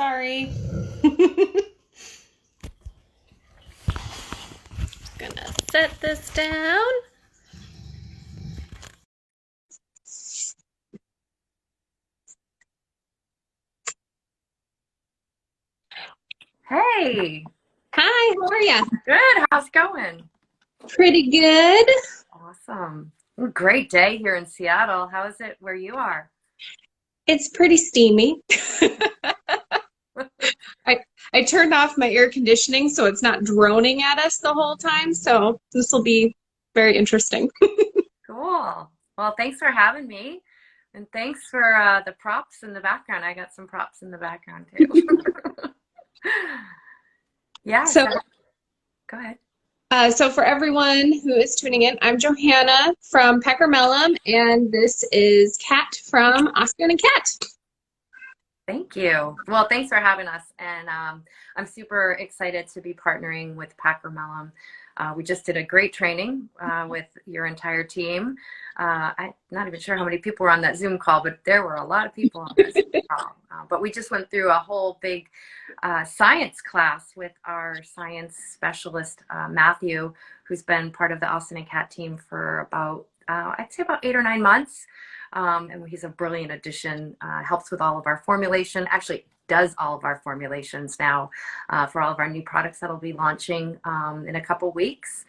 Sorry. Gonna set this down. Hey, Hi, how are you? good. How's it going? Pretty good. Awesome. Great day here in Seattle. How is it where you are? It's pretty steamy. I I turned off my air conditioning so it's not droning at us the whole time, so this will be very interesting. Cool. Well, thanks for having me. And thanks for the props in the background. I got some props in the background too. Yeah, So, so go ahead. so for everyone who is tuning in, I'm Johanna from Packer Mellem, and this is Kat from Austin and Kat. Thank you. Well, thanks for having us. And I'm super excited to be partnering with Packer Mellem. We just did a great training with your entire team. I'm not even sure how many people were on that Zoom call, but there were a lot of people on that Zoom call. But we just went through a whole big science class with our science specialist, Matthew, who's been part of the Austin and Cat team for about, I'd say about 8 or 9 months. And he's a brilliant addition, helps with all of our formulation, actually does all of our formulations now for all of our new products that'll be launching in a couple weeks.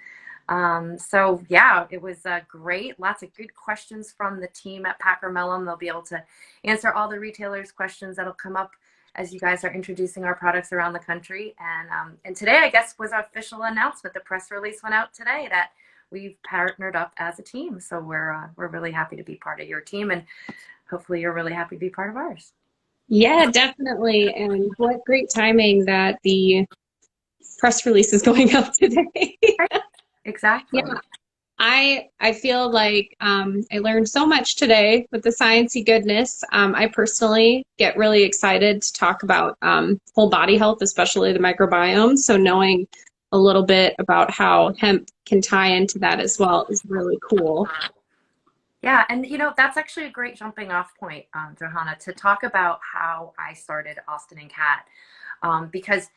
So yeah, it was great. Lots of good questions from the team at Packer Mellem. They'll be able to answer all the retailers' questions that'll come up as you guys are introducing our products around the country. And today, I guess, was our official announcement. The press release went out today that we've partnered up as a team. So we're really happy to be part of your team, and hopefully you're really happy to be part of ours. Yeah, definitely. And what great timing that the press release is going out today. Right. Exactly. Yeah, I feel like I learned so much today with the sciencey goodness. I personally get really excited to talk about whole body health, especially the microbiome. So knowing a little bit about how hemp can tie into that as well is really cool. Yeah, and that's actually a great jumping off point, Johanna, to talk about how I started Austin and Cat, because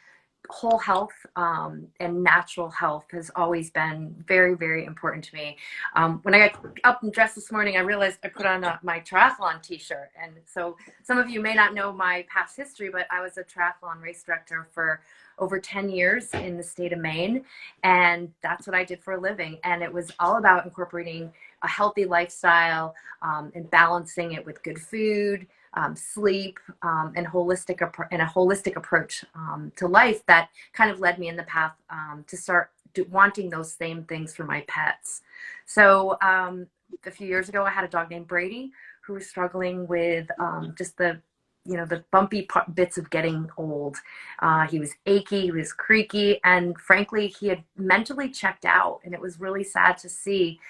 whole health and natural health has always been very, very important to me. When I got up and dressed this morning, I realized I put on my triathlon t-shirt. And so some of you may not know my past history, but I was a triathlon race director for over 10 years in the state of Maine. And that's what I did for a living. And it was all about incorporating a healthy lifestyle and balancing it with good food, sleep, and a holistic approach to life that kind of led me in the path to start wanting those same things for my pets. So a few years ago, I had a dog named Brady who was struggling with just the bumpy bits of getting old. He was achy, he was creaky, and frankly, he had mentally checked out, and it was really sad to see.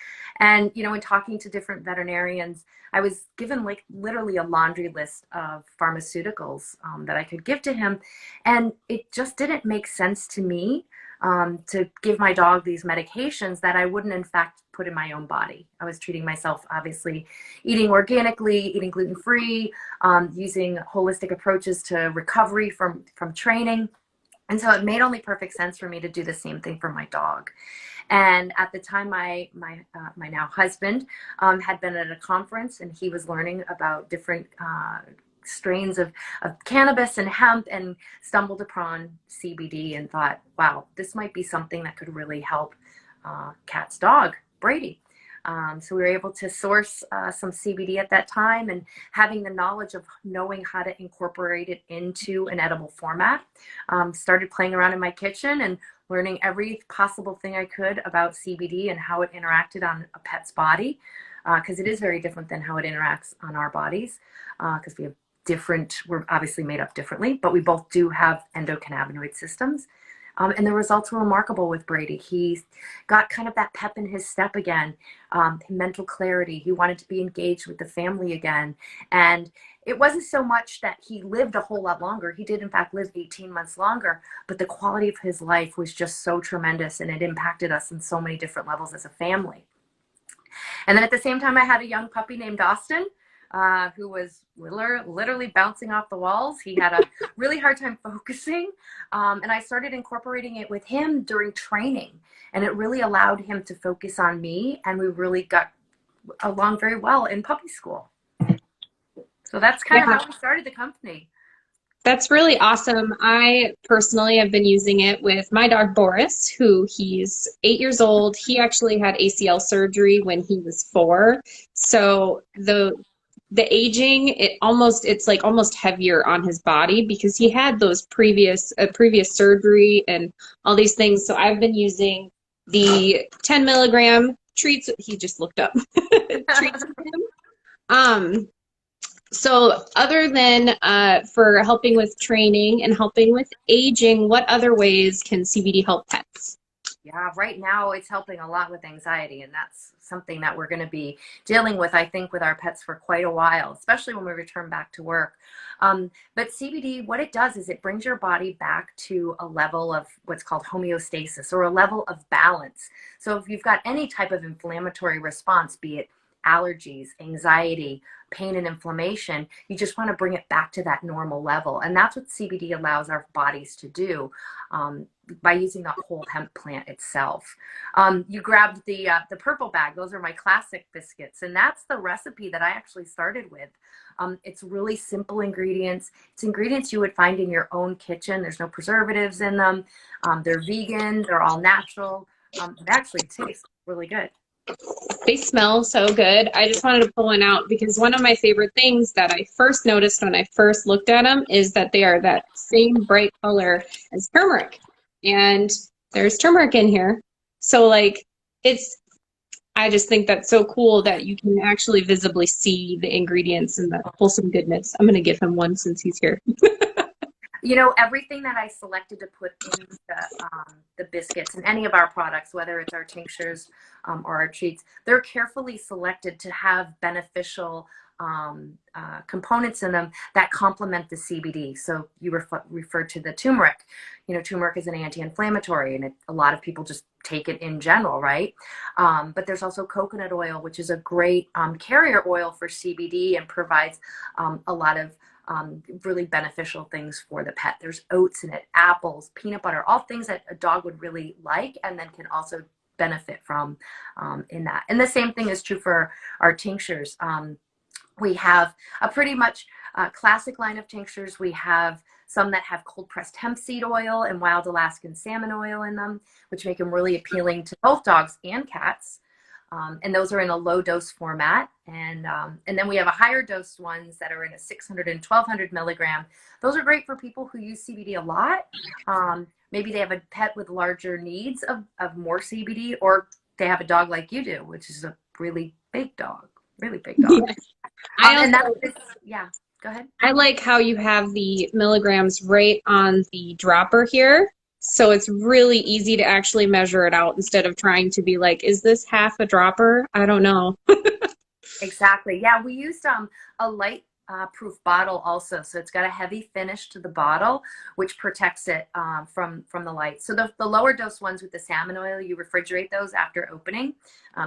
And in talking to different veterinarians, I was given like literally a laundry list of pharmaceuticals that I could give to him, and it just didn't make sense to me to give my dog these medications that I wouldn't in fact put in my own body. I was treating myself, obviously, eating organically, eating gluten-free, using holistic approaches to recovery from training. And so it made only perfect sense for me to do the same thing for my dog. And at the time, my now husband had been at a conference, and he was learning about different strains of cannabis and hemp, and stumbled upon CBD and thought, wow, this might be something that could really help Kat's dog, Brady. So we were able to source some CBD at that time, and having the knowledge of knowing how to incorporate it into an edible format, started playing around in my kitchen and learning every possible thing I could about CBD and how it interacted on a pet's body, because it is very different than how it interacts on our bodies, because we're obviously made up differently, but we both do have endocannabinoid systems. And the results were remarkable with Brady. He got kind of that pep in his step again, mental clarity. He wanted to be engaged with the family again. And it wasn't so much that he lived a whole lot longer. He did, in fact, live 18 months longer. But the quality of his life was just so tremendous, and it impacted us in so many different levels as a family. And then at the same time, I had a young puppy named Austin, who was literally bouncing off the walls. He had a really hard time focusing. And I started incorporating it with him during training. And it really allowed him to focus on me. And we really got along very well in puppy school. So that's kind of Yeah. how we started the company. That's really awesome. I personally have been using it with my dog Boris, who he's 8 years old. He actually had ACL surgery when he was 4. So the aging, it's like almost heavier on his body because he had those previous surgery and all these things. So I've been using the 10 milligram treats. He just looked up treats with him. So other than for helping with training and helping with aging, what other ways can CBD help pets? Yeah, right now it's helping a lot with anxiety, and that's something that we're going to be dealing with, I think, with our pets for quite a while, especially when we return back to work. But CBD, what it does is it brings your body back to a level of what's called homeostasis, or a level of balance. So if you've got any type of inflammatory response, be it allergies, anxiety, pain and inflammation, you just want to bring it back to that normal level. And that's what CBD allows our bodies to do. By using the whole hemp plant itself. You grabbed the purple bag. Those are my classic biscuits. And that's the recipe that I actually started with. It's really simple ingredients. It's ingredients you would find in your own kitchen. There's no preservatives in them. They're vegan. They're all natural. It actually tastes really good. They smell so good. I just wanted to pull one out because one of my favorite things that I first noticed when I first looked at them is that they are that same bright color as turmeric. And there's turmeric in here. So like I just think that's so cool that you can actually visibly see the ingredients and the wholesome goodness. I'm going to give him one since he's here. You know, everything that I selected to put in the biscuits and any of our products, whether it's our tinctures or our treats, they're carefully selected to have beneficial components in them that complement the CBD. So you referred to the turmeric. You know, turmeric is an anti-inflammatory, and a lot of people just take it in general, right? But there's also coconut oil, which is a great carrier oil for CBD and provides a lot of really beneficial things for the pet. There's oats in it, apples, peanut butter, all things that a dog would really like and then can also benefit from in that. And the same thing is true for our tinctures. We have a pretty much classic line of tinctures. We have some that have cold pressed hemp seed oil and wild Alaskan salmon oil in them, which make them really appealing to both dogs and cats. And those are in a low dose format. And then we have a higher dose ones that are in a 600 and 1200 milligram. Those are great for people who use CBD a lot. Maybe they have a pet with larger needs of more CBD, or they have a dog like you do, which is a really big dog. Yes. And that is, yeah, go ahead. I like how you have the milligrams right on the dropper here. So it's really easy to actually measure it out instead of trying to be like, is this half a dropper? I don't know. Exactly. Yeah, we used a light proof bottle also. So it's got a heavy finish to the bottle, which protects it from the light. So the lower dose ones with the salmon oil, you refrigerate those after opening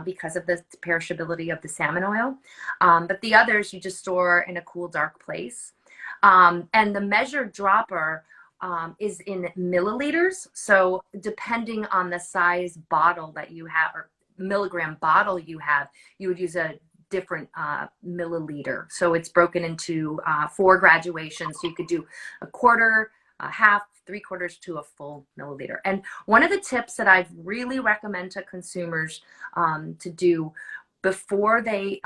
because of the perishability of the salmon oil. But the others you just store in a cool, dark place. And the measured dropper is in milliliters. So depending on the size bottle that you have, or milligram bottle you have, you would use a different milliliter. So it's broken into 4 graduations. So you could do a quarter, a half, 3/4 to a full milliliter. And one of the tips that I really recommend to consumers to do before they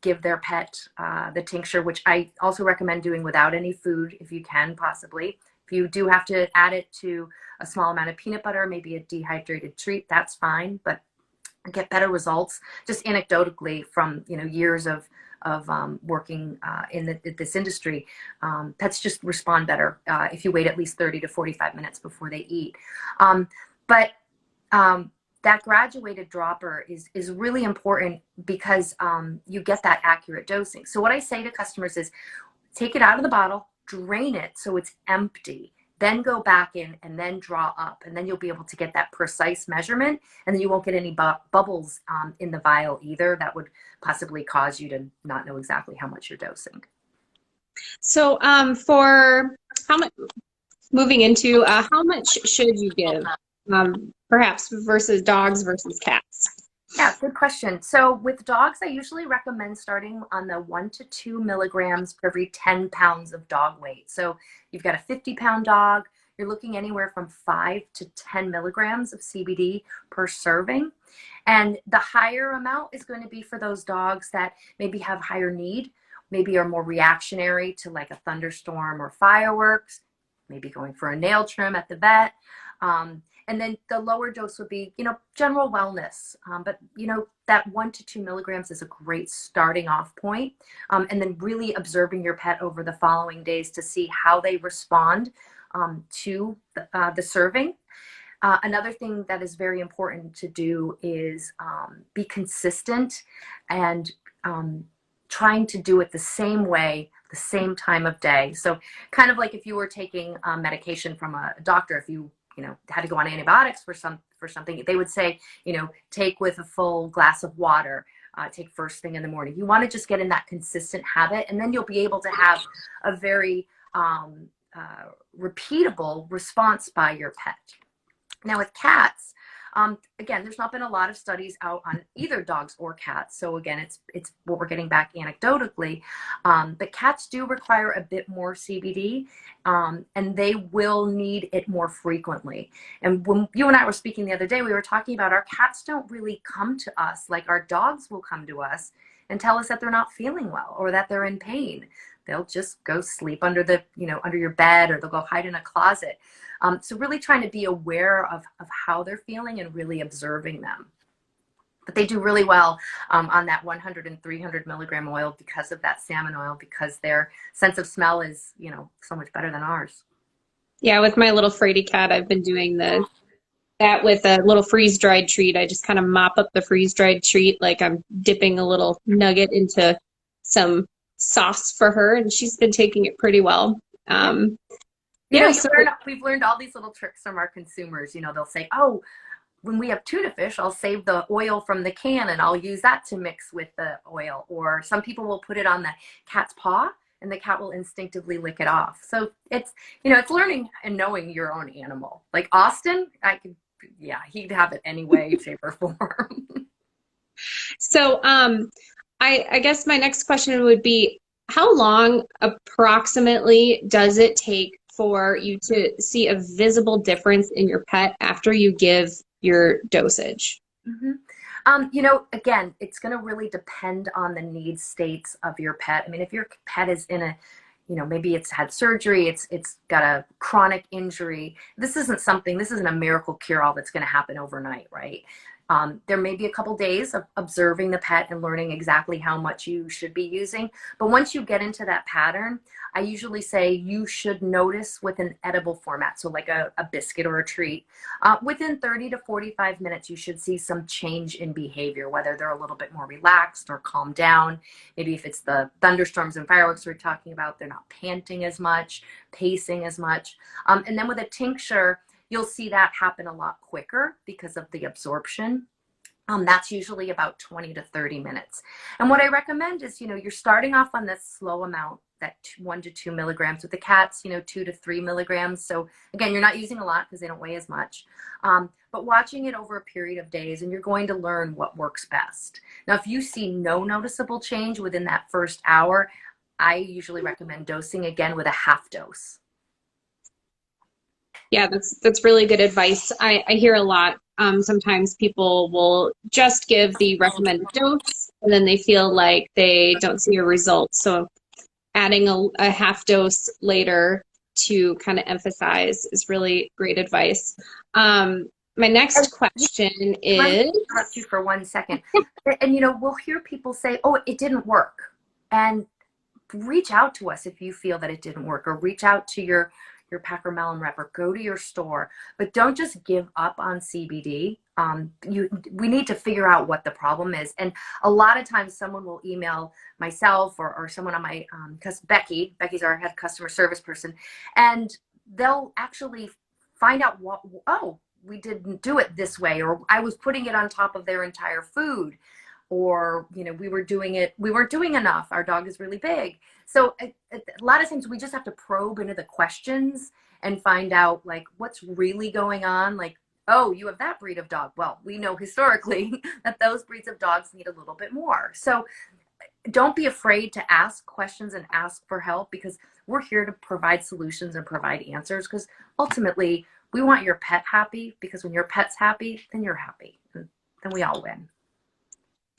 give their pet the tincture, which I also recommend doing without any food if you can possibly. If you do have to add it to a small amount of peanut butter, maybe a dehydrated treat, that's fine. But get better results just anecdotally from years of working in this industry. Pets just respond better if you wait at least 30 to 45 minutes before they eat. But that graduated dropper is really important because you get that accurate dosing. So what I say to customers is take it out of the bottle, drain it so it's empty. then go back in and then draw up, and then you'll be able to get that precise measurement, and then you won't get any bubbles in the vial either that would possibly cause you to not know exactly how much you're dosing. So for how much, moving into how much should you give, perhaps versus dogs versus cats? Yeah, good question. So with dogs, I usually recommend starting on the 1 to 2 milligrams per every 10 pounds of dog weight. So you've got a 50-pound dog, you're looking anywhere from 5 to 10 milligrams of CBD per serving. And the higher amount is going to be for those dogs that maybe have higher need, maybe are more reactionary to like a thunderstorm or fireworks, maybe going for a nail trim at the vet. And then the lower dose would be, general wellness. But, that 1 to 2 milligrams is a great starting off point. And then really observing your pet over the following days to see how they respond to the serving. Another thing that is very important to do is be consistent and trying to do it the same way, the same time of day. So kind of like if you were taking medication from a doctor, if you had to go on antibiotics for something, they would say, take with a full glass of water, take first thing in the morning. You want to just get in that consistent habit, and then you'll be able to have a very repeatable response by your pet. Now with cats, again, there's not been a lot of studies out on either dogs or cats. So again, it's what we're getting back anecdotally. But cats do require a bit more CBD, and they will need it more frequently. And when you and I were speaking the other day, we were talking about our cats don't really come to us like our dogs will come to us and tell us that they're not feeling well or that they're in pain. They'll just go sleep under under your bed, or they'll go hide in a closet. So really trying to be aware of how they're feeling and really observing them. But they do really well on that 100 and 300 milligram oil because of that salmon oil, because their sense of smell is, so much better than ours. Yeah, with my little fraidy cat, I've been doing that with a little freeze-dried treat. I just kind of mop up the freeze-dried treat like I'm dipping a little nugget into some sauce for her, and she's been taking it pretty well. We've learned all these little tricks from our consumers. They'll say, oh, when we have tuna fish, I'll save the oil from the can and I'll use that to mix with the oil. Or some people will put it on the cat's paw and the cat will instinctively lick it off. So it's learning and knowing your own animal. Like Austin, he'd have it any way, shape, or form. So I guess my next question would be, how long approximately does it take for you to see a visible difference in your pet after you give your dosage? Mm-hmm. Again, it's going to really depend on the need states of your pet. I mean, if your pet is in a, maybe it's had surgery, it's got a chronic injury. This isn't a miracle cure-all that's going to happen overnight, right? There may be a couple days of observing the pet and learning exactly how much you should be using. But once you get into that pattern, I usually say you should notice with an edible format, so like a biscuit or a treat. Within 30 to 45 minutes, you should see some change in behavior, whether they're a little bit more relaxed or calmed down. Maybe if it's the thunderstorms and fireworks we're talking about, they're not panting as much, pacing as much. And then with a tincture, you'll see that happen a lot quicker because of the absorption. That's usually about 20 to 30 minutes. And what I recommend is, you're starting off on this slow amount, that 1 to 2 milligrams. With the cats, 2 to 3 milligrams. So again, you're not using a lot because they don't weigh as much. But watching it over a period of days, and you're going to learn what works best. Now, if you see no noticeable change within that first hour, I usually recommend dosing again with a half dose. Yeah, that's really good advice. I hear a lot. Sometimes people will just give the recommended dose and then they feel like they don't see a result. So adding a half dose later to kind of emphasize is really great advice. My next question is... Let me interrupt you for 1 second. And, we'll hear people say, oh, it didn't work. And reach out to us if you feel that it didn't work, or reach out to your Packer Mellem rep, or go to your store. But don't just give up on CBD. We need to figure out what the problem is. And a lot of times someone will email myself or someone on my, because Becky's our head customer service person, and they'll actually find out what, oh, we didn't do it this way, or I was putting it on top of their entire food, or, you know, we weren't doing enough. Our dog is really big. So a lot of times we just have to probe into the questions and find out like what's really going on. Like, oh, you have that breed of dog. Well, we know historically that those breeds of dogs need a little bit more. So don't be afraid to ask questions and ask for help, because we're here to provide solutions and provide answers, because ultimately we want your pet happy, because when your pet's happy, then you're happy, and then we all win.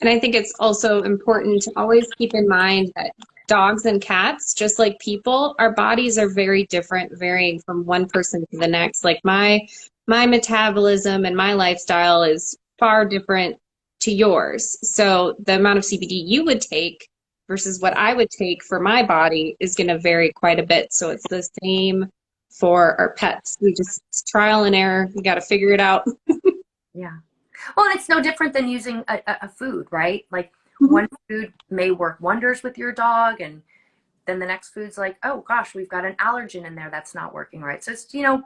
And I think it's also important to always keep in mind that dogs and cats, just like people, our bodies are very different, varying from one person to the next. Like my metabolism and my lifestyle is far different to yours. So the amount of CBD you would take versus what I would take for my body is going to vary quite a bit. So it's the same for our pets. It's trial and error. You got to figure it out. Yeah. Well, it's no different than using a food, right? Like Mhm. one food may work wonders with your dog, and then the next food's like, oh gosh, we've got an allergen in there that's not working right. So it's, you know,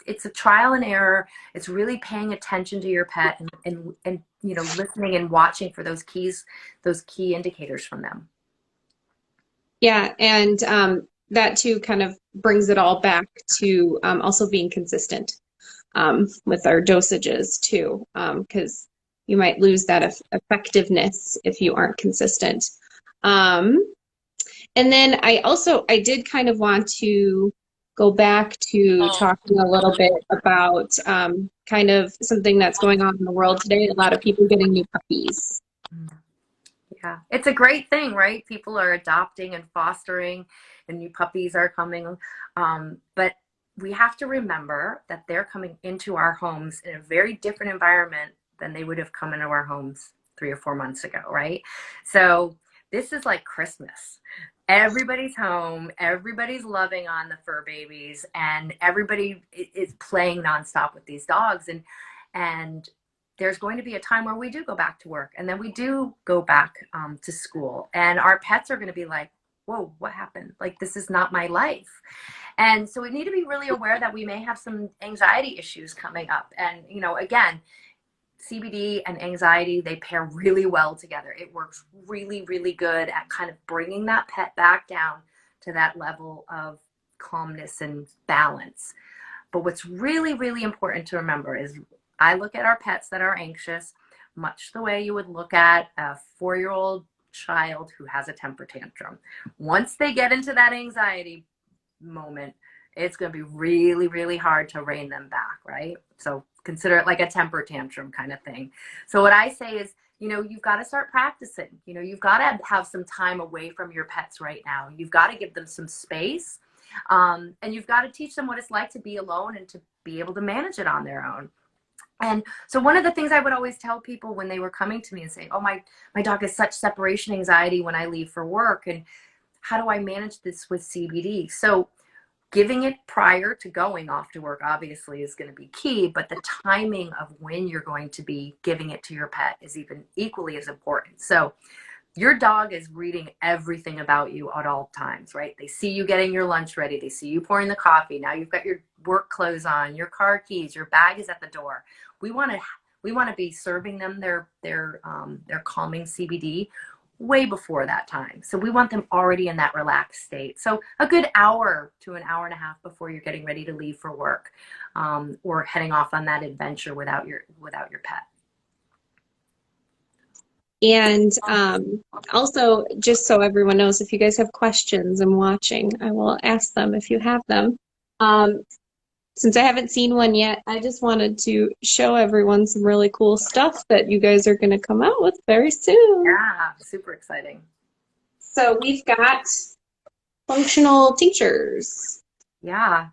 it's a trial and error. It's really paying attention to your pet, and you know, listening and watching for those key indicators from them. Yeah, and that too kind of brings it all back to also being consistent with our dosages too, because you might lose that effectiveness if you aren't consistent. Um, and then I did kind of want to go back to talking a little bit about kind of something that's going on in the world today. A lot of people getting new puppies. Yeah, it's a great thing, right? People are adopting and fostering, and new puppies are coming. But we have to remember that they're coming into our homes in a very different environment than they would have come into our homes 3 or 4 months ago, right? So this is like Christmas. Everybody's home, everybody's loving on the fur babies, and everybody is playing nonstop with these dogs. And there's going to be a time where we do go back to work, and then we do go back to school, and our pets are going to be like, whoa, what happened? Like, this is not my life. And so we need to be really aware that we may have some anxiety issues coming up. And, you know, again, CBD and anxiety, they pair really well together. It works really, really good at kind of bringing that pet back down to that level of calmness and balance. But what's really, really important to remember is I look at our pets that are anxious much the way you would look at a 4-year-old child who has a temper tantrum. Once they get into that anxiety moment, it's going to be really, really hard to rein them back, right? So consider it like a temper tantrum kind of thing. So what I say is, you know, you've got to start practicing. You know, you've got to have some time away from your pets right now. You've got to give them some space. And you've got to teach them what it's like to be alone and to be able to manage it on their own. And so one of the things I would always tell people when they were coming to me and saying, oh, my dog has such separation anxiety when I leave for work, and how do I manage this with CBD? So giving it prior to going off to work obviously is going to be key, but the timing of when you're going to be giving it to your pet is even equally as important. So your dog is reading everything about you at all times, right? They see you getting your lunch ready. They see you pouring the coffee. Now you've got your work clothes on, your car keys, your bag is at the door. We want to be serving them their calming CBD way before that time. So we want them already in that relaxed state. So a good hour to an hour and a half before you're getting ready to leave for work, or heading off on that adventure without your pet. And also, just so everyone knows, if you guys have questions and watching, I will ask them if you have them. Um, since I haven't seen one yet, I just wanted to show everyone some really cool stuff that you guys are going to come out with very soon. Yeah, super exciting. So we've got functional tinctures. Yeah.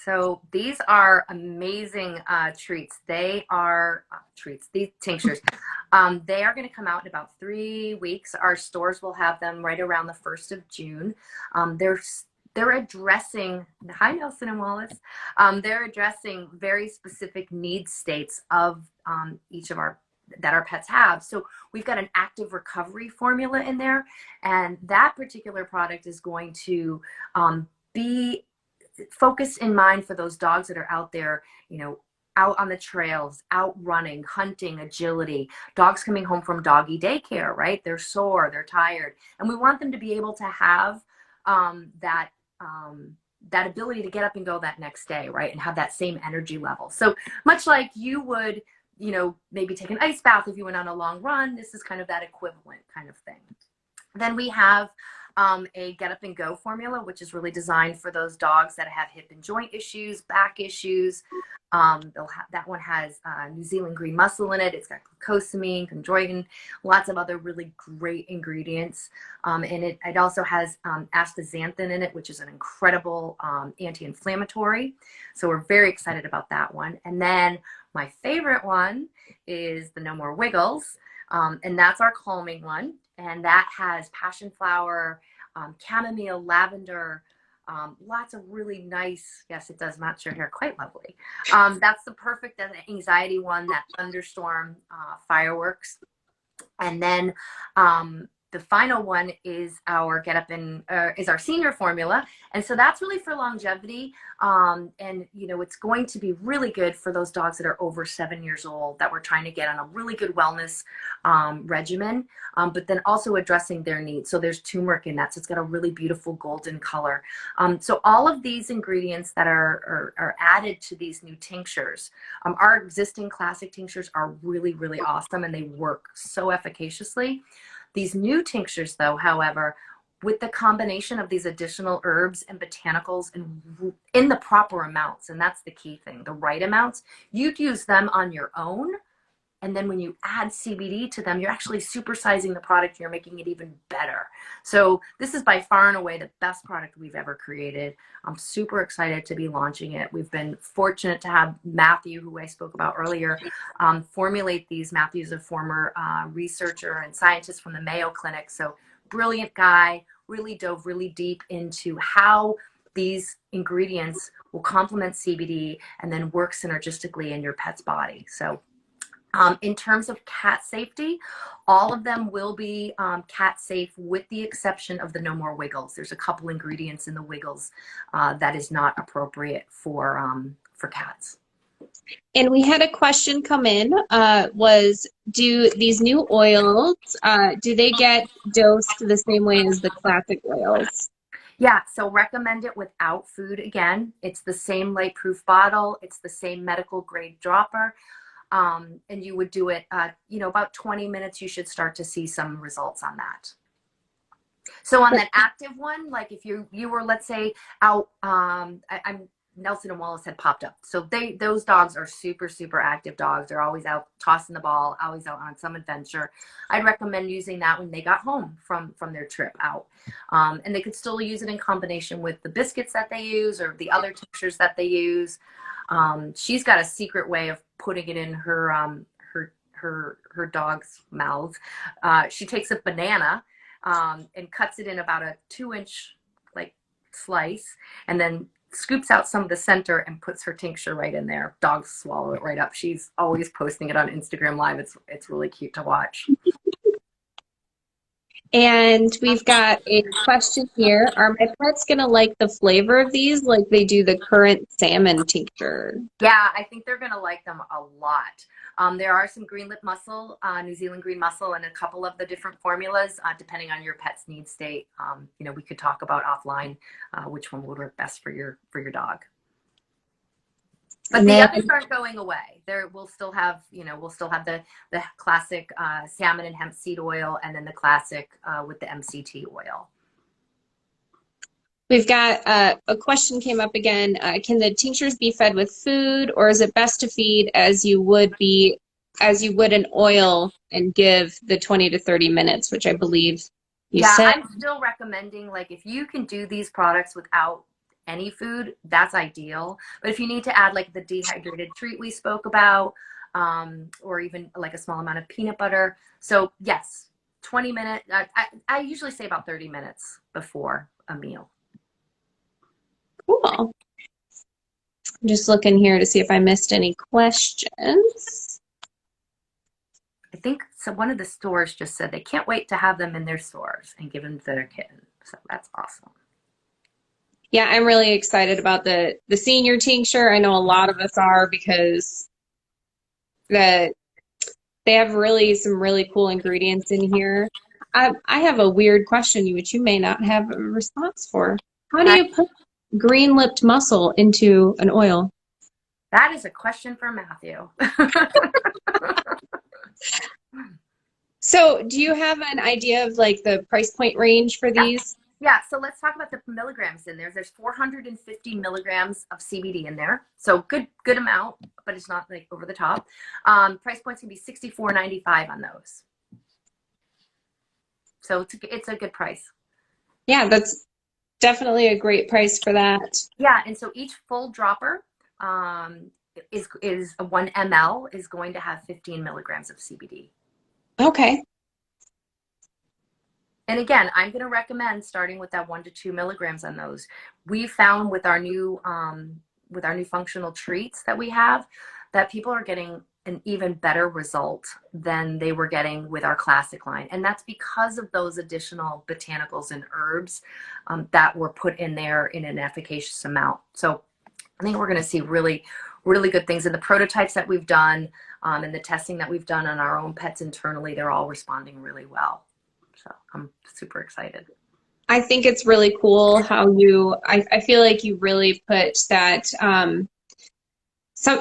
So these are amazing treats. They are treats, these tinctures. They are going to come out in about 3 weeks. Our stores will have them right around the 1st of June. They're addressing, hi Nelson and Wallace, they're addressing very specific need states of each of our pets have. So we've got an active recovery formula in there, and that particular product is going to be focus in mind for those dogs that are out there, you know, out on the trails, out running, hunting, agility, dogs coming home from doggy daycare, right? They're sore, they're tired. And we want them to be able to have that, that ability to get up and go that next day, right? And have that same energy level. So much like you would, you know, maybe take an ice bath if you went on a long run, this is kind of that equivalent kind of thing. Then we have a get up and go formula, which is really designed for those dogs that have hip and joint issues, back issues. That one has New Zealand green mussel in it. It's got glucosamine, chondroitin, lots of other really great ingredients. And it also has astaxanthin in it, which is an incredible anti-inflammatory. So we're very excited about that one. And then my favorite one is the No More Wiggles. And that's our calming one. And that has passion flower, chamomile, lavender, lots of really nice, yes, it does match your hair quite lovely. That's the perfect anxiety one, that thunderstorm, fireworks. And then the final one is our get up and is our senior formula. And so that's really for longevity. And, you know, it's going to be really good for those dogs that are over 7 years old that we're trying to get on a really good wellness regimen, but then also addressing their needs. So there's turmeric in that. So it's got a really beautiful golden color. So all of these ingredients that are added to these new tinctures, our existing classic tinctures are really, really awesome, and they work so efficaciously. These new tinctures, though, however, with the combination of these additional herbs and botanicals and in the proper amounts, and that's the key thing, the right amounts, you'd use them on your own. And then when you add CBD to them, you're actually supersizing the product. You're making it even better. So this is by far and away the best product we've ever created. I'm super excited to be launching it. We've been fortunate to have Matthew, who I spoke about earlier, formulate these. Matthew's a former researcher and scientist from the Mayo Clinic. So brilliant guy, really dove really deep into how these ingredients will complement CBD and then work synergistically in your pet's body. So in terms of cat safety, all of them will be cat safe with the exception of the No More Wiggles. There's a couple ingredients in the Wiggles that is not appropriate for cats. And we had a question come in, was do these new oils, do they get dosed the same way as the classic oils? Yeah, so recommend it without food again. It's the same light proof bottle. It's the same medical grade dropper. And you would do it, you know, about 20 minutes, you should start to see some results on that. So on that active one, like if you were, let's say, out, I'm Nelson and Wallace had popped up. So those dogs are super, super active dogs. They're always out tossing the ball, always out on some adventure. I'd recommend using that when they got home from their trip out. And they could still use it in combination with the biscuits that they use or the other tinctures that they use. She's got a secret way of putting it in her dog's mouth. She takes a banana and cuts it in about a 2-inch like slice, and then scoops out some of the center and puts her tincture right in there. Dogs swallow it right up. She's always posting it on Instagram Live. It's really cute to watch. And we've got a question here. Are my pets going to like the flavor of these like they do the current salmon tincture? Yeah, I think they're going to like them a lot. There are some green lip mussel, New Zealand green mussel, and a couple of the different formulas, depending on your pet's need state. You know, we could talk about offline which one would work best for your dog. But the others aren't going away. We'll still have, you know, the classic salmon and hemp seed oil, and then the classic with the MCT oil. We've got a question came up again. Can the tinctures be fed with food, or is it best to feed as you would an oil and give the 20 to 30 minutes, which I believe you said? I'm still recommending, like, if you can do these products without any food, that's ideal. But if you need to add like the dehydrated treat we spoke about, or even like a small amount of peanut butter. So yes, 20 minutes. I usually say about 30 minutes before a meal. Cool. I'm just looking here to see if I missed any questions. I think one of the stores just said they can't wait to have them in their stores and give them to their kitten. So that's awesome. Yeah, I'm really excited about the senior tincture. I know a lot of us are because the they have really some really cool ingredients in here. I have a weird question which you may not have a response for. How do Okay. you put green-lipped mussel into an oil? That is a question for Matthew. So, do you have an idea of like the price point range for Yeah. these? Yeah, so let's talk about the milligrams in there. There's 450 milligrams of CBD in there, so good amount, but it's not like over the top. Price points can be $64.95 on those, so it's a good price. Yeah, that's definitely a great price for that. Yeah, and so each full dropper um, is a 1 ml is going to have 15 milligrams of CBD. Okay. And again, I'm going to recommend starting with that 1 to 2 milligrams on those. We found with our new functional treats that we have that people are getting an even better result than they were getting with our classic line. And that's because of those additional botanicals and herbs that were put in there in an efficacious amount. So I think we're going to see really, really good things in the prototypes that we've done and the testing that we've done on our own pets internally. They're all responding really well. So I'm super excited. I think it's really cool how I feel like you really put that,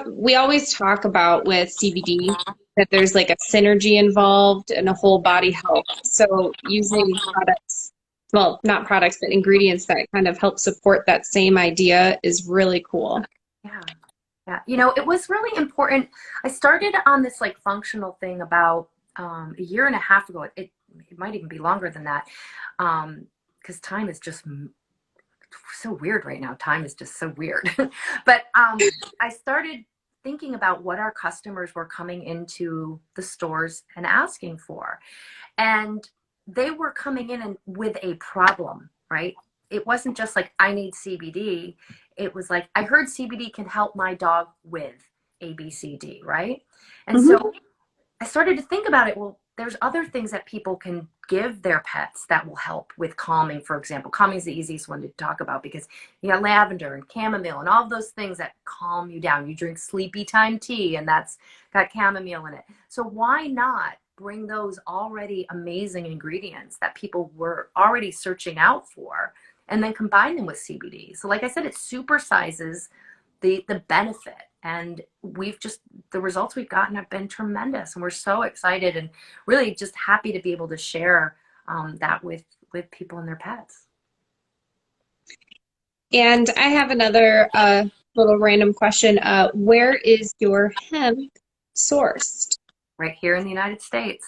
we always talk about with CBD that there's like a synergy involved and a whole body health. So using products, well, not products, but ingredients that kind of help support that same idea is really cool. Yeah. Yeah. It was really important. I started on this like functional thing about a year and a half ago. It might even be longer than that. Because time is just so weird right now. Time is just so weird. But I started thinking about what our customers were coming into the stores and asking for. And they were coming in and with a problem, right? It wasn't just like, I need CBD. It was like, I heard CBD can help my dog with ABCD, right? And Mhm. so I started to think about it. Well, there's other things that people can give their pets that will help with calming, for example. Calming is the easiest one to talk about because you got lavender and chamomile and all those things that calm you down. You drink sleepy time tea and that's got chamomile in it. So why not bring those already amazing ingredients that people were already searching out for and then combine them with CBD? So like I said, it supersizes the benefit, and the results we've gotten have been tremendous, and we're so excited and really just happy to be able to share that with people and their pets. And I have another little random question. Where is your hemp sourced? Right here in the United States,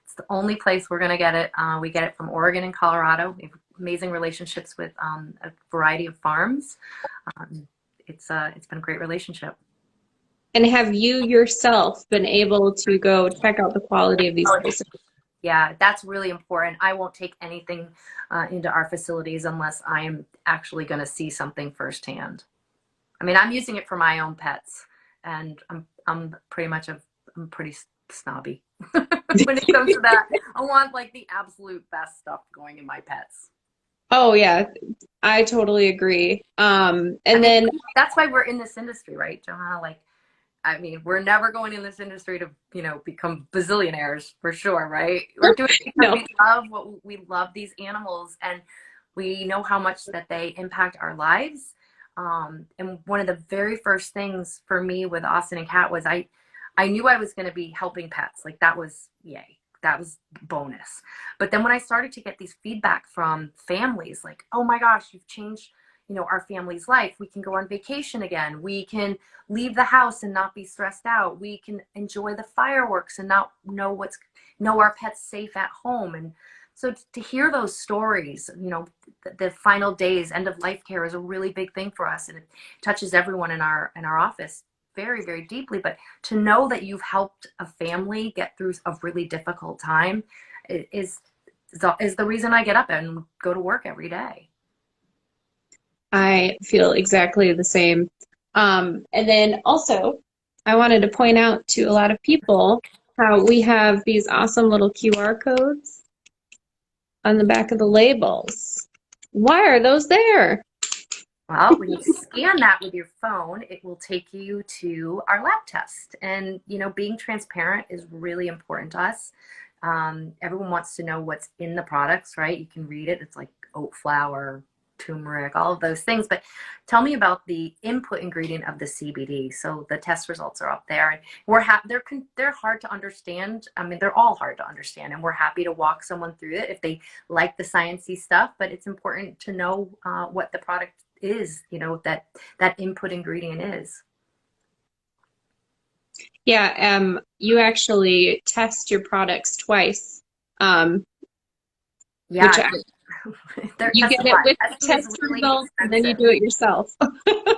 it's the only place we're going to get it. We get it from Oregon and Colorado. We have amazing relationships with a variety of farms. It's been a great relationship. And have you yourself been able to go check out the quality of these places? Yeah, that's really important. I won't take anything into our facilities unless I am actually going to see something firsthand. I mean, I'm using it for my own pets, and I'm pretty snobby when it comes to that. I want like the absolute best stuff going in my pets. Oh yeah, I totally agree. I And mean, then that's why we're in this industry, right, Johanna? Like, I mean, we're never going in this industry to, become bazillionaires for sure, right? We're doing it because no, we love these animals, and we know how much that they impact our lives. And one of the very first things for me with Austin and Kat was I knew I was going to be helping pets. Like that was yay. That was bonus. But then when I started to get these feedback from families, like, oh my gosh, you've changed, our family's life. We can go on vacation again. We can leave the house and not be stressed out. We can enjoy the fireworks and not know our pets safe at home. And so to hear those stories, the final days, end of life care is a really big thing for us, and it touches everyone in our office very, very deeply. But to know that you've helped a family get through a really difficult time is the reason I get up and go to work every day. I feel exactly the same. And then also, I wanted to point out to a lot of people how we have these awesome little QR codes on the back of the labels. Why are those there? Well, when you scan that with your phone, it will take you to our lab test. And, being transparent is really important to us. Everyone wants to know what's in the products, right? You can read it. It's like oat flour, turmeric, all of those things. But tell me about the input ingredient of the CBD. So the test results are up there, and they're hard to understand. I mean, they're all hard to understand, and we're happy to walk someone through it if they like the sciencey stuff. But it's important to know what the product is, that input ingredient is. Yeah, you actually test your products twice, which Yeah, you that's get a it lot. with the Testing is test really results, and then you expensive. do it yourself.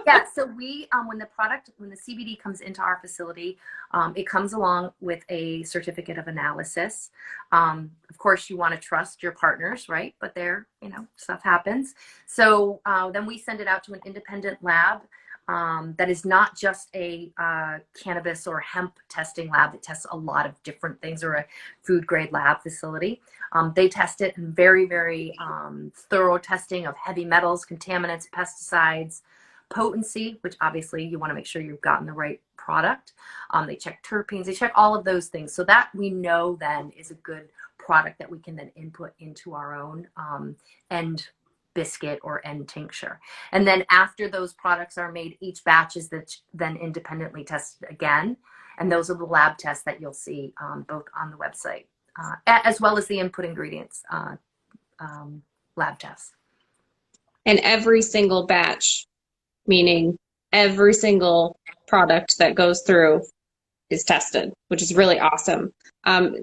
Yeah, so we, when the CBD comes into our facility, it comes along with a certificate of analysis. Of course, you want to trust your partners, right? But stuff happens. So then we send it out to an independent lab that is not just a cannabis or hemp testing lab that tests a lot of different things, or a food grade lab facility. They test it in very, very thorough testing of heavy metals, contaminants, pesticides, potency, which obviously you want to make sure you've gotten the right product. They check terpenes, they check all of those things. So that we know then is a good product that we can then input into our own end biscuit or end tincture. And then after those products are made, each batch is then independently tested again. And those are the lab tests that you'll see both on the website as well as the input ingredients lab tests. And every single batch, meaning every single product that goes through, is tested, which is really awesome.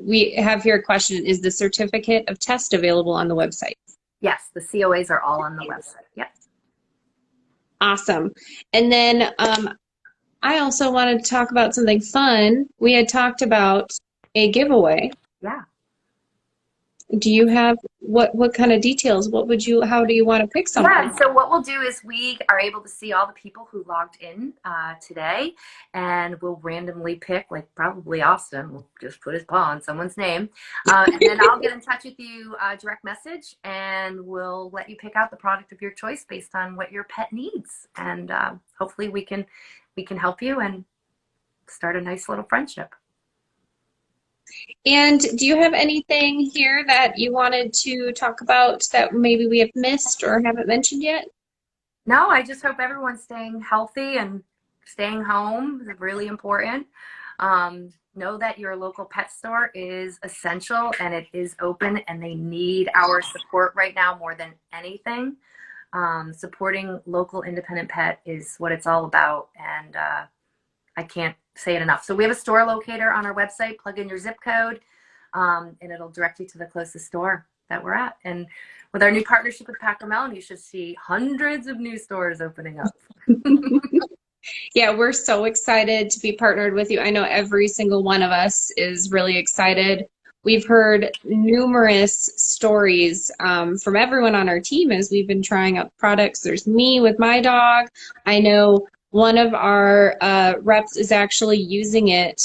We have here a question: is the certificate of test available on the website? Yes, the COAs are all on the website. Yep. Awesome. And then I also wanted to talk about something fun. We had talked about a giveaway. Yeah. Do you have what kind of details? How do you want to pick Yeah, something? so what we'll do is we are able to see all the people who logged in today, and we'll randomly pick, like probably Austin, we'll just put his paw on someone's name, and then I'll get in touch with you direct message, and we'll let you pick out the product of your choice based on what your pet needs, and hopefully we can help you and start a nice little friendship. And do you have anything here that you wanted to talk about that maybe we have missed or haven't mentioned yet? No, I just hope everyone's staying healthy and staying home is really important. Know that your local pet store is essential and it is open, and they need our support right now more than anything. Supporting local independent pet is what it's all about, and I can't say it enough. So we have a store locator on our website. Plug in your zip code, and it'll direct you to the closest store that we're at. And with our new partnership with Packer Mellem, you should see hundreds of new stores opening up. Yeah, we're so excited to be partnered with you. I know every single one of us is really excited. We've heard numerous stories from everyone on our team as we've been trying out products. There's me with my dog. I know one of our reps is actually using it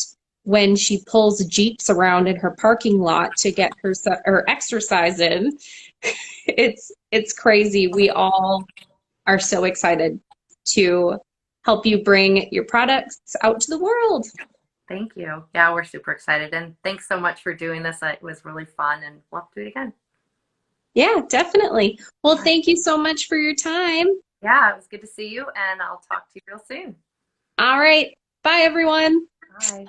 when she pulls Jeeps around in her parking lot to get her exercise in. It's crazy. We all are so excited to help you bring your products out to the world. Thank you. Yeah, we're super excited. And thanks so much for doing this. It was really fun, and we'll have to do it again. Yeah, definitely. Well, thank you so much for your time. Yeah, it was good to see you, and I'll talk to you real soon. All right. Bye, everyone. Bye.